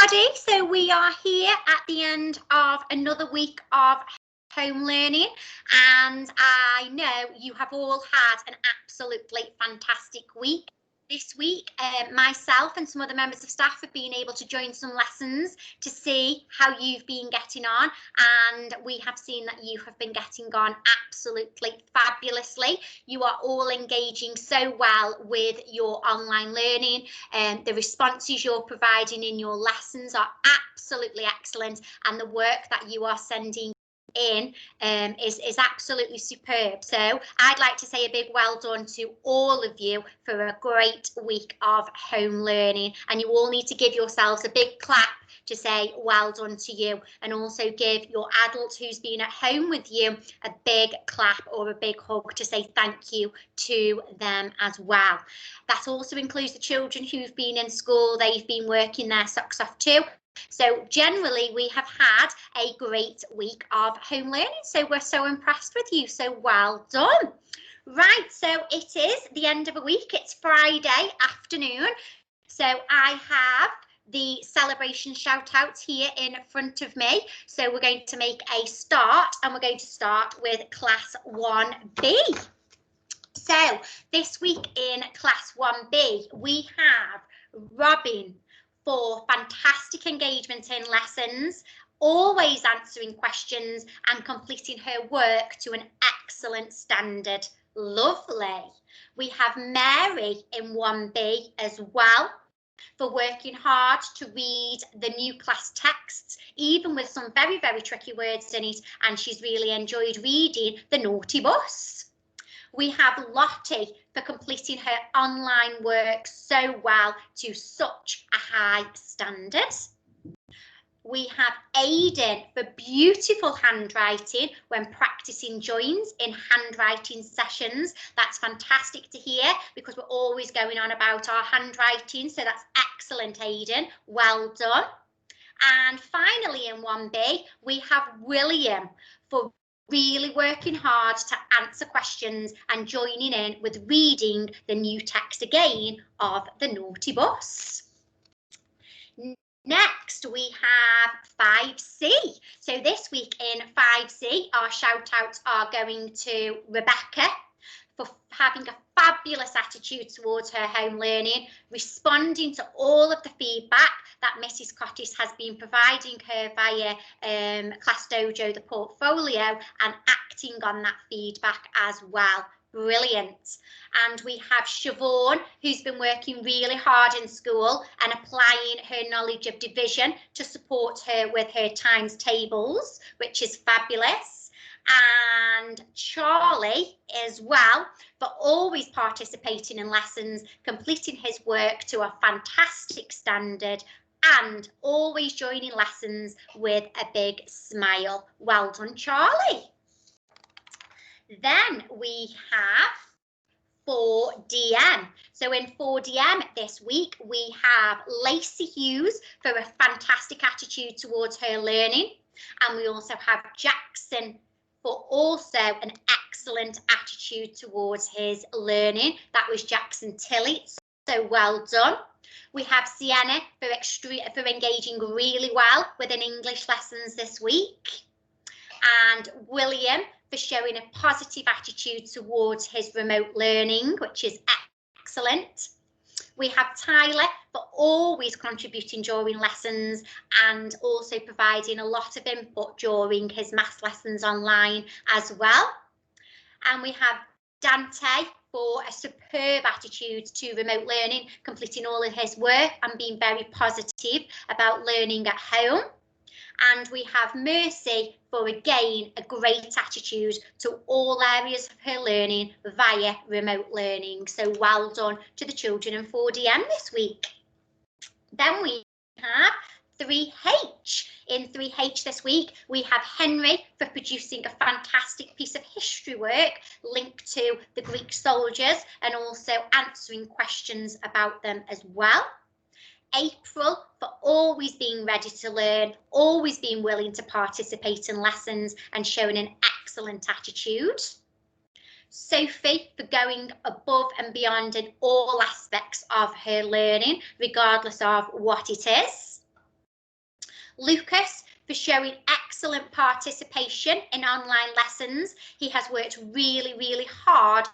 everybody, so we are here at the end of another week of home learning, and I know you have all had an absolutely fantastic week. This week, myself and some other members of staff have been able to join some lessons to see how you've been getting on, and we have seen that you have been getting on absolutely fabulously. You are all engaging so well with your online learning, and the responses you're providing in your lessons are absolutely excellent, and the work that you are sending in is absolutely superb. So I'd like to say a big well done to all of you for a great week of home learning, and you all need to give yourselves a big clap to say well done to you, and also give your adult who's been at home with you a big clap or a big hug to say thank you to them as well. That also includes the children who've been in school. They've been working their socks off too. So generally we have had a great week of home learning, so we're so impressed with you, so well done. Right, so it is the end of a week, it's Friday afternoon, so I have the celebration shout outs here in front of me. So we're going to make a start, and we're going to start with class 1B. So this week in class 1B, we have Robin for fantastic engagement in lessons, always answering questions and completing her work to an excellent standard. Lovely. We have Mary in 1B as well, for working hard to read the new class texts, even with some very, very tricky words in it, and she's really enjoyed reading The Naughty Bus. We have Lottie for completing her online work so well to such a high standard. We have Aidan for beautiful handwriting when practicing joins in handwriting sessions. That's fantastic to hear, because we're always going on about our handwriting. So that's excellent, Aidan. Well done. And finally in 1B, we have William for really working hard to answer questions and joining in with reading the new text again of The Naughty Bus. Next, we have 5C. So this week in 5C, our shout outs are going to Rebecca for having a fabulous attitude towards her home learning, responding to all of the feedback that Mrs. Cottis has been providing her via Class Dojo, the portfolio, and acting on that feedback as well. Brilliant. And we have Siobhan, who's been working really hard in school and applying her knowledge of division to support her with her times tables, which is fabulous. And Charlie as well, for always participating in lessons, completing his work to a fantastic standard, and always joining lessons with a big smile. Well done, Charlie. Then we have 4DM. So in 4DM this week, we have Lacey Hughes for a fantastic attitude towards her learning. And we also have Jackson for also an excellent attitude towards his learning. That was Jackson Tilley, so well done. We have Sienna for engaging really well with an English lessons this week. And William for showing a positive attitude towards his remote learning, which is excellent. We have Tyler for always contributing during lessons and also providing a lot of input during his maths lessons online as well. And we have Dante for a superb attitude to remote learning, completing all of his work and being very positive about learning at home. And we have Mercy for, again, a great attitude to all areas of her learning via remote learning. So well done to the children in 4DM this week. Then we have 3H. In 3H this week, we have Henry for producing a fantastic piece of history work linked to the Greek soldiers and also answering questions about them as well. April for always being ready to learn, always being willing to participate in lessons and showing an excellent attitude. Sophie for going above and beyond in all aspects of her learning, regardless of what it is. Lucas for showing excellent participation in online lessons. He has worked really, really hard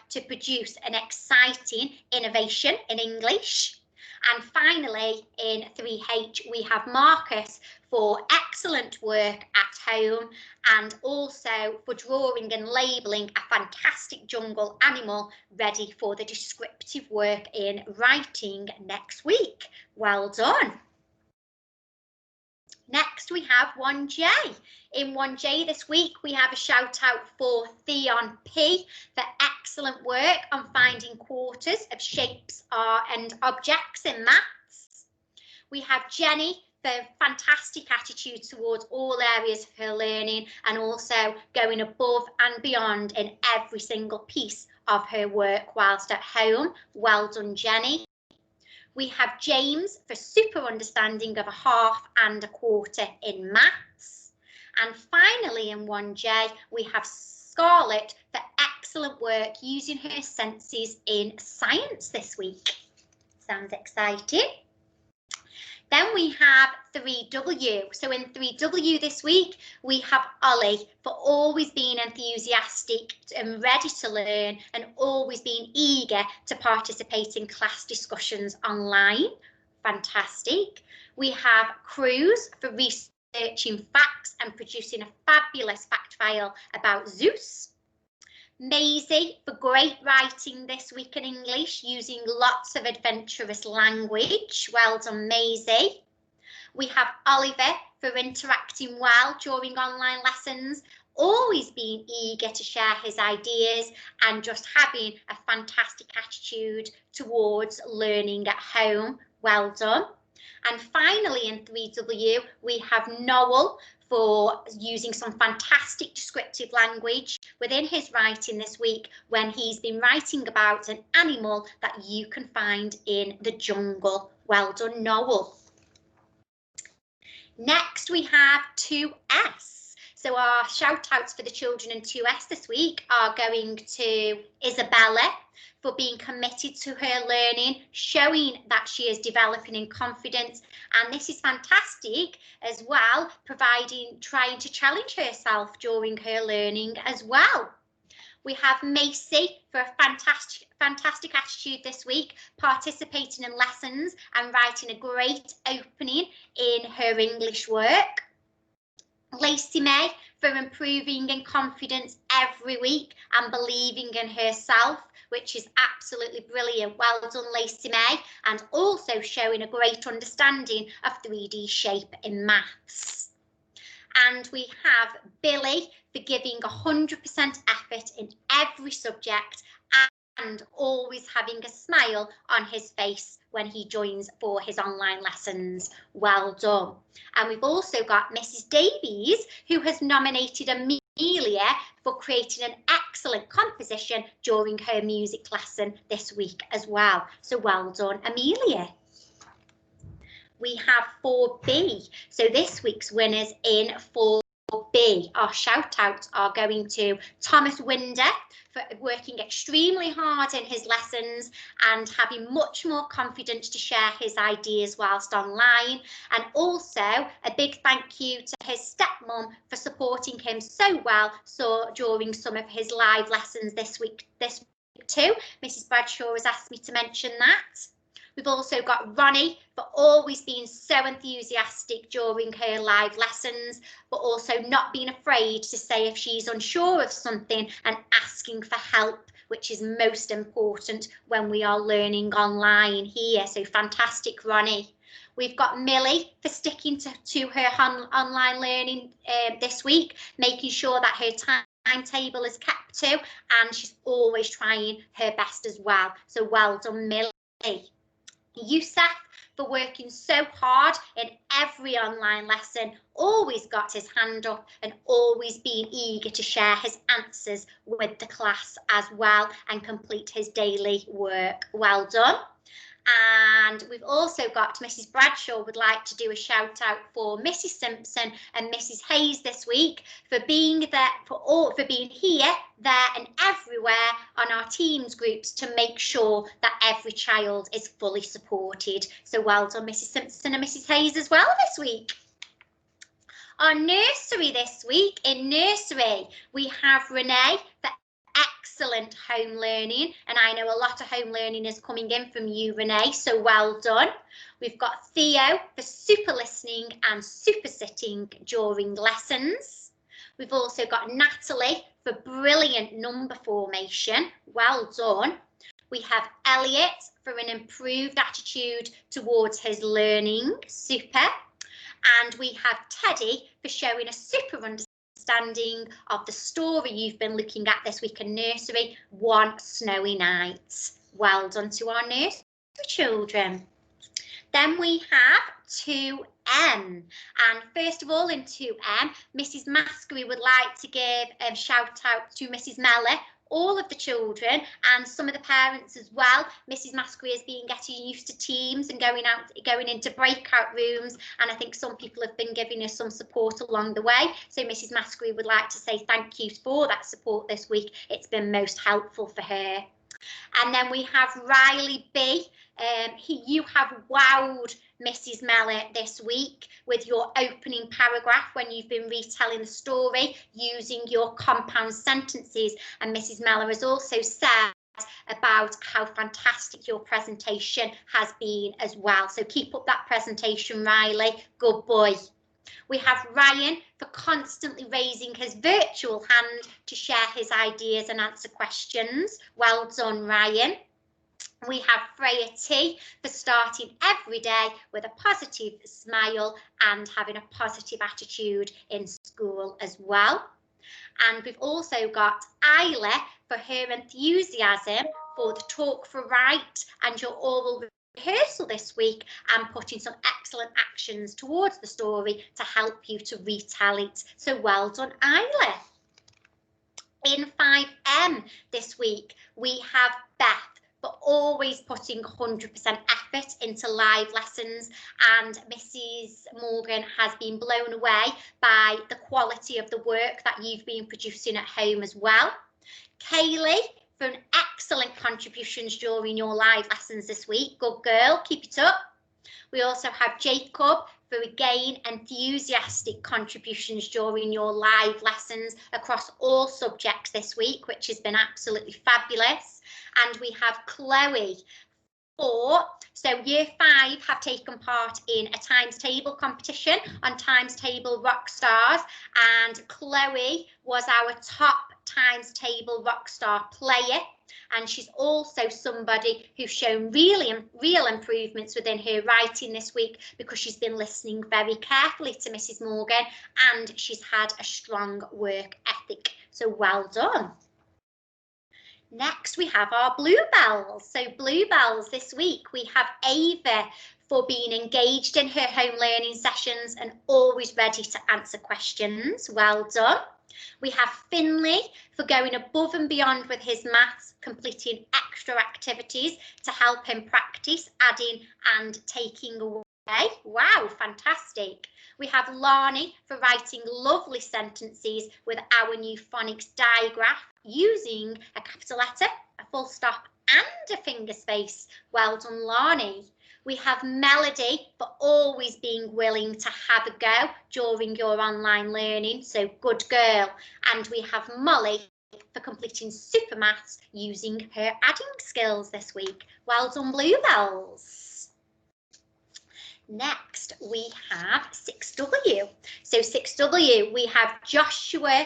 to produce an exciting innovation in English. And finally, in 3H, we have Marcus for excellent work at home and also for drawing and labelling a fantastic jungle animal ready for the descriptive work in writing next week. Well done. Next, we have 1J. In 1J this week, we have a shout out for Theon P for excellent work on finding quarters of shapes and objects in maths. We have Jenny for fantastic attitude towards all areas of her learning and also going above and beyond in every single piece of her work whilst at home. Well done, Jenny. We have James for super understanding of a half and a quarter in maths. And finally in 1J, we have Scarlett for excellent work using her senses in science this week. Sounds exciting. Then we have 3W. So in 3W this week, we have Ollie for always being enthusiastic and ready to learn and always being eager to participate in class discussions online. Fantastic. We have Cruz for researching facts and producing a fabulous fact file about Zeus. Maisie for great writing this week in English using lots of adventurous language. Well done, Maisie. We have Oliver for interacting well during online lessons, always being eager to share his ideas and just having a fantastic attitude towards learning at home. Well done. And finally in 3W, we have Noel for using some fantastic descriptive language within his writing this week when he's been writing about an animal that you can find in the jungle. Well done, Noel. Next, we have 2S. So our shout outs for the children in 2S this week are going to Isabella for being committed to her learning, showing that she is developing in confidence. And this is fantastic as well, trying to challenge herself during her learning as well. We have Macy for a fantastic attitude this week, participating in lessons and writing a great opening in her English work. Lacey May for improving in confidence every week and believing in herself, which is absolutely brilliant. Well done, Lacey May, and also showing a great understanding of 3D shape in maths. And we have Billy for giving 100% effort in every subject and always having a smile on his face when he joins for his online lessons. Well done. And we've also got Mrs. Davies, who has nominated Amelia for creating an excellent composition during her music lesson this week as well. So well done, Amelia. We have 4B. So this week's winners in 4B, our shout outs are going to Thomas Winder for working extremely hard in his lessons and having much more confidence to share his ideas whilst online. And also a big thank you to his stepmom for supporting him so well during some of his live lessons this week too. Mrs. Bradshaw has asked me to mention that. We've also got Ronnie for always being so enthusiastic during her live lessons, but also not being afraid to say if she's unsure of something and asking for help, which is most important when we are learning online here. So fantastic, Ronnie. We've got Millie for sticking to her online learning this week, making sure that her timetable is kept to, and she's always trying her best as well. So well done, Millie. Yusuf for working so hard in every online lesson, always got his hand up and always being eager to share his answers with the class as well and complete his daily work. Well done. And we've also got Mrs. Bradshaw would like to do a shout out for Mrs. Simpson and Mrs. Hayes this week for being there, for being here, there and everywhere on our Teams groups to make sure that every child is fully supported. So well done, Mrs. Simpson and Mrs. Hayes as well this week. Our nursery this week, in nursery, we have Renee for excellent home learning, and I know a lot of home learning is coming in from you, Renee, so well done. We've got Theo for super listening and super sitting during lessons. We've also got Natalie for brilliant number formation, well done. We have Elliot for an improved attitude towards his learning, super. And we have Teddy for showing a super understanding of the story you've been looking at this week in nursery, One Snowy Night. Well done to our nursery children. Then we have 2M. And first of all, in 2M, Mrs. Maskery would like to give a shout out to Mrs. Mellor, all of the children and some of the parents as well. Mrs. Maskery has been getting used to Teams and going into breakout rooms, and I think some people have been giving us some support along the way. So Mrs. Maskery would like to say thank you for that support this week. It's been most helpful for her. And then we have Riley B. You have wowed Mrs. Mellor this week with your opening paragraph when you've been retelling the story using your compound sentences. And Mrs. Mellor has also said about how fantastic your presentation has been as well. So keep up that presentation, Riley. Good boy. We have Ryan for constantly raising his virtual hand to share his ideas and answer questions. Well done, Ryan. We have Freya T for starting every day with a positive smile and having a positive attitude in school as well. And we've also got Isla for her enthusiasm for the Talk for Right and your oral rehearsal this week, and putting some excellent actions towards the story to help you to retell it. So well done, Isla. In 5M this week, we have Beth for always putting 100% effort into live lessons, and Mrs. Morgan has been blown away by the quality of the work that you've been producing at home as well. Kaylee for an excellent contributions during your live lessons this week. Good girl, keep it up. We also have Jacob for again enthusiastic contributions during your live lessons across all subjects this week, which has been absolutely fabulous. And we have Chloe for, so year 5 have taken part in a times table competition on Times Table Rockstars, and Chloe was our top times table rockstar player, and she's also somebody who's shown real improvements within her writing this week because she's been listening very carefully to Mrs. Morgan, and she's had a strong work ethic. So well done. Next, we have our Bluebells. So Bluebells this week, we have Ava for being engaged in her home learning sessions and always ready to answer questions. Well done. We have Finley for going above and beyond with his maths, completing extra activities to help him practice, adding and taking away. Wow, fantastic. We have Lani for writing lovely sentences with our new phonics digraph using a capital letter, a full stop and a finger space. Well done, Lani. We have Melody for always being willing to have a go during your online learning, so good girl. And we have Molly for completing super maths using her adding skills this week. Well done, Bluebells. Next, we have 6W. So 6W, we have Joshua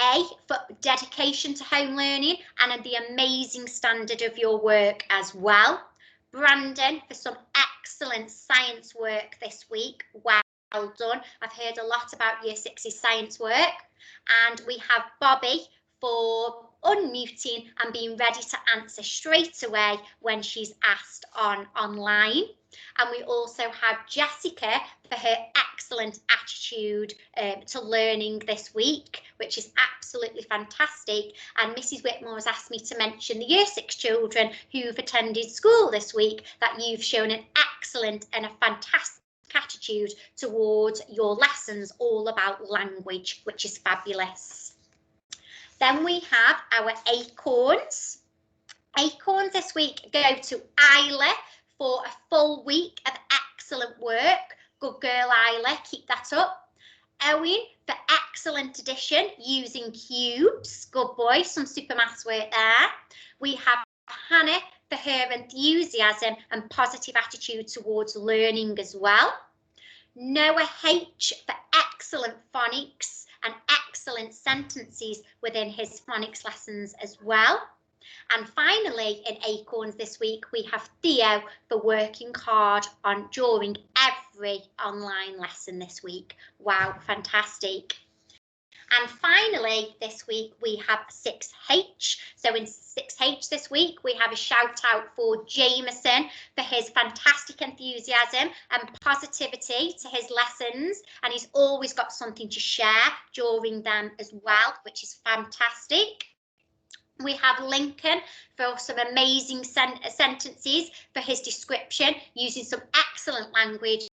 A for dedication to home learning and the amazing standard of your work as well. Brandon for some excellent science work this week. Well done. I've heard a lot about Year 6's science work. And we have Bobby for unmuting and being ready to answer straight away when she's asked online. And we also have Jessica for her excellent attitude to learning this week, which is absolutely fantastic. And Mrs. Whitmore has asked me to mention the Year 6 children who've attended school this week, that you've shown an excellent and a fantastic attitude towards your lessons all about language, which is fabulous. Then we have our Acorns. Acorns this week go to Isla for a full week of excellent work. Good girl, Isla, keep that up. Owen for excellent addition using cubes. Good boy, some super maths work there. We have Hannah for her enthusiasm and positive attitude towards learning as well. Noah H for excellent phonics and excellent sentences within his phonics lessons as well. And finally, in Acorns this week, we have Theo for working hard on during every online lesson this week. Wow, fantastic. And finally, this week, we have 6H. So in 6H this week, we have a shout out for Jameson for his fantastic enthusiasm and positivity to his lessons. And he's always got something to share during them as well, which is fantastic. We have Lincoln for some amazing sentences for his description, using some excellent language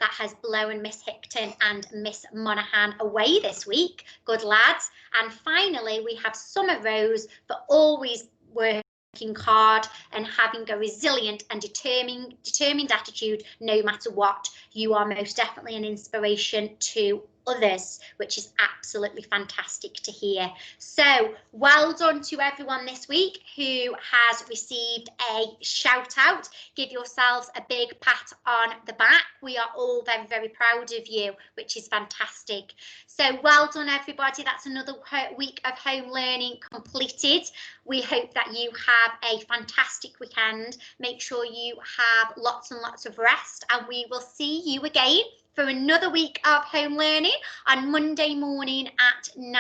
that has blown Miss Hickton and Miss Monaghan away this week. Good lads. And finally, we have Summer Rose for always working hard and having a resilient and determined attitude no matter what. You are most definitely an inspiration to others, which is absolutely fantastic to hear. So well done to everyone this week who has received a shout out. Give yourselves a big pat on the back. We are all very, very proud of you, which is fantastic. So well done everybody. That's another week of home learning completed. We hope that you have a fantastic weekend. Make sure you have lots and lots of rest, and we will see you again for another week of home learning on Monday morning at 9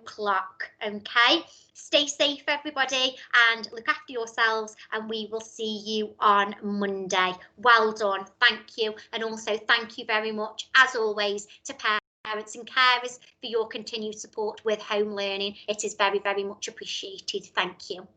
o'clock. Okay, stay safe everybody and look after yourselves, and we will see you on Monday. Well done, thank you. And also thank you very much as always to parents and carers for your continued support with home learning. It is very, very much appreciated. Thank you.